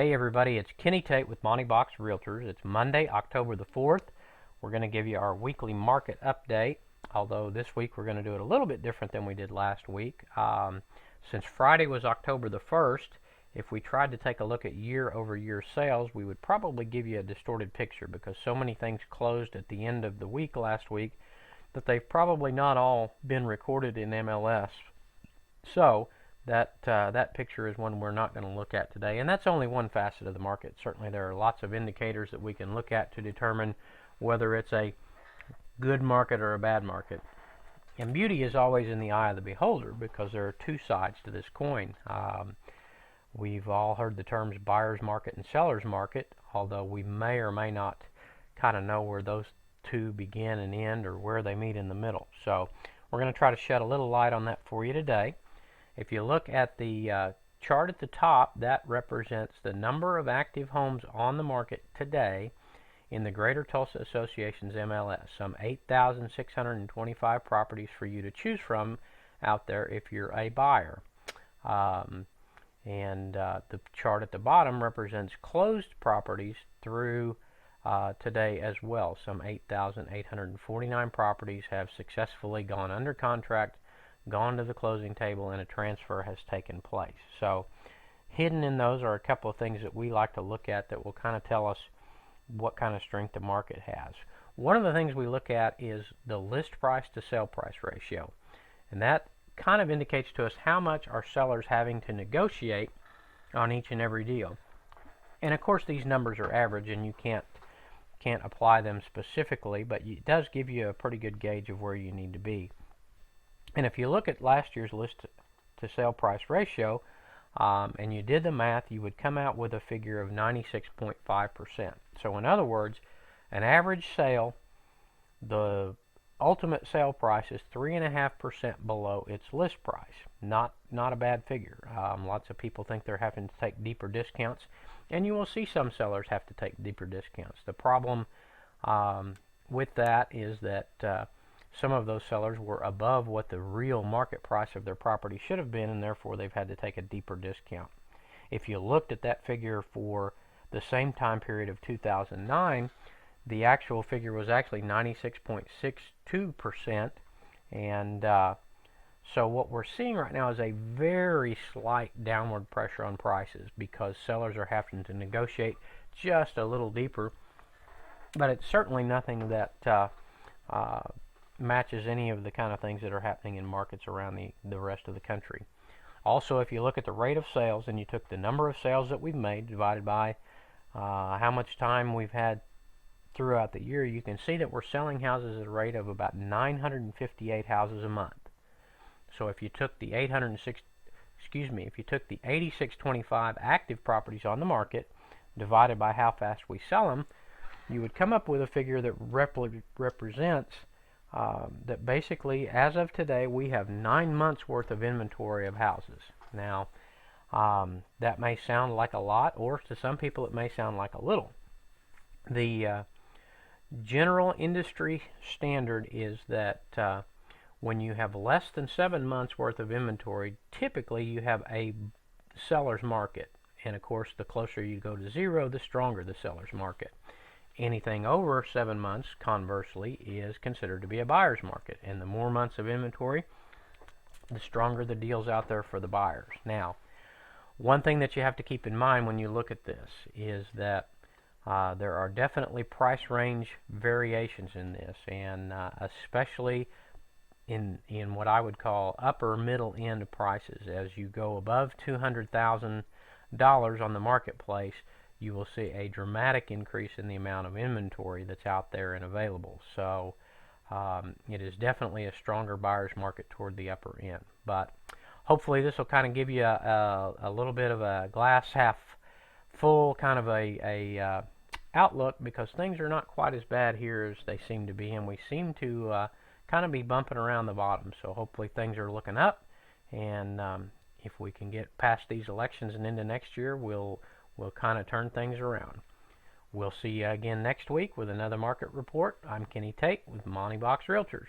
Hey everybody, it's Kenny Tate with Monty Box Realtors. It's Monday, October the 4th. We're going to give you our weekly market update, although this week we're going to do it a little bit different than we did last week. Since Friday was October the 1st, if we tried to take a look at year-over-year sales, we would probably give you a distorted picture because so many things closed at the end of the week last week that they've probably not all been recorded in MLS. So that picture is one we're not going to look at today, and that's only one facet of the market. Certainly there are lots of indicators that we can look at to determine whether it's a good market or a bad market. And beauty is always in the eye of the beholder because there are two sides to this coin. We've all heard the terms buyer's market and seller's market, although we may or may not kind of know where those two begin and end or where they meet in the middle. So we're going to try to shed a little light on that for you today. If you look at the chart at the top, that represents the number of active homes on the market today in the Greater Tulsa Association's MLS. Some 8,625 properties for you to choose from out there if you're a buyer. The chart at the bottom represents closed properties through today as well. Some 8,849 properties have successfully gone under contract, gone to the closing table, and a transfer has taken place. So hidden in those are a couple of things that we like to look at that will kind of tell us what kind of strength the market has. One of the things we look at is the list price to sale price ratio, and that kind of indicates to us how much are sellers having to negotiate on each and every deal. And of course these numbers are average and you can't apply them specifically, but it does give you a pretty good gauge of where you need to be. And if you look at last year's list to sale price ratio and you did the math, you would come out with a figure of 96.5%. So in other words, an average sale, the ultimate sale price is 3.5% below its list price. Not a bad figure. Lots of people think they're having to take deeper discounts, and you will see some sellers have to take deeper discounts. The problem with that is that some of those sellers were above what the real market price of their property should have been, and therefore they've had to take a deeper discount. If you looked at that figure for the same time period of 2009, the actual figure was actually 96.62%, and so what we're seeing right now is a very slight downward pressure on prices because sellers are having to negotiate just a little deeper, but it's certainly nothing that matches any of the kind of things that are happening in markets around the rest of the country. Also, if you look at the rate of sales and you took the number of sales that we've made divided by how much time we've had throughout the year, you can see that we're selling houses at a rate of about 958 houses a month. So if you took the 8625 active properties on the market divided by how fast we sell them, you would come up with a figure that represents that basically, as of today, we have 9 months worth of inventory of houses. Now, that may sound like a lot, or to some people it may sound like a little. The general industry standard is that when you have less than 7 months worth of inventory, typically you have a seller's market. And of course, the closer you go to zero, the stronger the seller's market. Anything over 7 months, conversely, is considered to be a buyer's market. And the more months of inventory, the stronger the deals out there for the buyers. Now, one thing that you have to keep in mind when you look at this is that there are definitely price range variations in this, and especially in what I would call upper middle end prices. As you go above $200,000 on the marketplace, you will see a dramatic increase in the amount of inventory that's out there and available. So it is definitely a stronger buyer's market toward the upper end. But hopefully this will kind of give you a little bit of a glass half full kind of a outlook, because things are not quite as bad here as they seem to be, and we seem to kind of be bumping around the bottom. So hopefully things are looking up, and if we can get past these elections and into next year, we'll kind of turn things around. We'll see you again next week with another market report. I'm Kenny Tate with Monty Box Realtors.